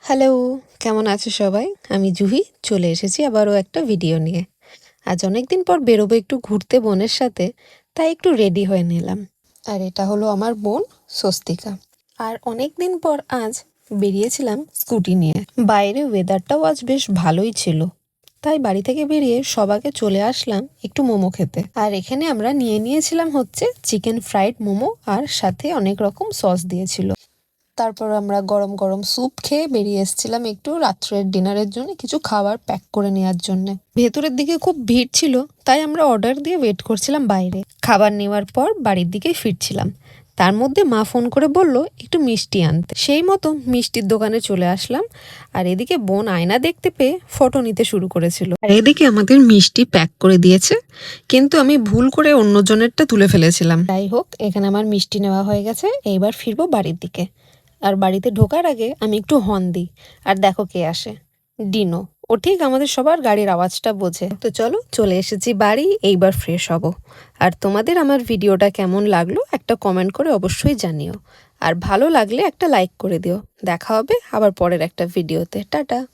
Hello, কেমন আছো সবাই? আমি জুহি চলে এসেছি আবারও একটা ভিডিও নিয়ে। আজ অনেকদিন পর বেরোবো একটু ঘুরতে বোনের সাথে, তাই একটু রেডি হয়ে নিলাম। আর এটা হলো আমার বোন স্বস্তিকা। আর অনেকদিন পর আজ বেরিয়েছিলাম স্কুটি নিয়ে। বাইরে ওয়েদারটাও আজ বেশ ভালোই ছিল, তাই বাড়ি থেকে বেরিয়ে সবাইকে চলে আসলাম একটু মোমো খেতে। আর এখানে আমরা নিয়েছিলাম হচ্ছে চিকেন ফ্রাইড মোমো, আর সাথে অনেক রকম সস দিয়েছিল। তারপর আমরা গরম গরম স্যুপ খেয়ে বেরিয়ে এসেছিলাম একটু রাত্রের ডিনারের জন্য কিছু খাবার প্যাক করে নেওয়ার জন্য। ভেতরের দিকে খুব ভিড় ছিল, তাই আমরা অর্ডার দিয়ে ওয়েট করছিলাম বাইরে। খাবার নেওয়ার পর বাড়ির দিকে ফিরছিলাম, তার মধ্যে মা ফোন করে বলল একটু মিষ্টি আনতে। সেই মতো মিষ্টির দোকানে চলে আসলাম। আর এদিকে বোন আয়না দেখতে পেয়ে ফটো নিতে শুরু করেছিল, আর এদিকে আমাদের মিষ্টি প্যাক করে দিয়েছে, কিন্তু আমি ভুল করে অন্যজনেরটা তুলে ফেলেছিলাম। যাই হোক, এখানে আমার মিষ্টি নেওয়া হয়ে গেছে, এইবার ফিরবো বাড়ির দিকে। আর বাড়িতে ঢোকার আগে আমি একটু হর্ন দিই, আর দেখো কে আসে, ডিনো। ও ঠিক আমাদের সবার গাড়ির আওয়াজটা বোঝে। তো চলো, চলে এসেছি বাড়ি, এইবার ফ্রেশ হব। আর তোমাদের আমার ভিডিওটা কেমন লাগলো একটা কমেন্ট করে অবশ্যই জানিও, আর ভালো লাগলে একটা লাইক করে দিও। দেখা হবে আবার পরের একটা ভিডিওতে। টাটা।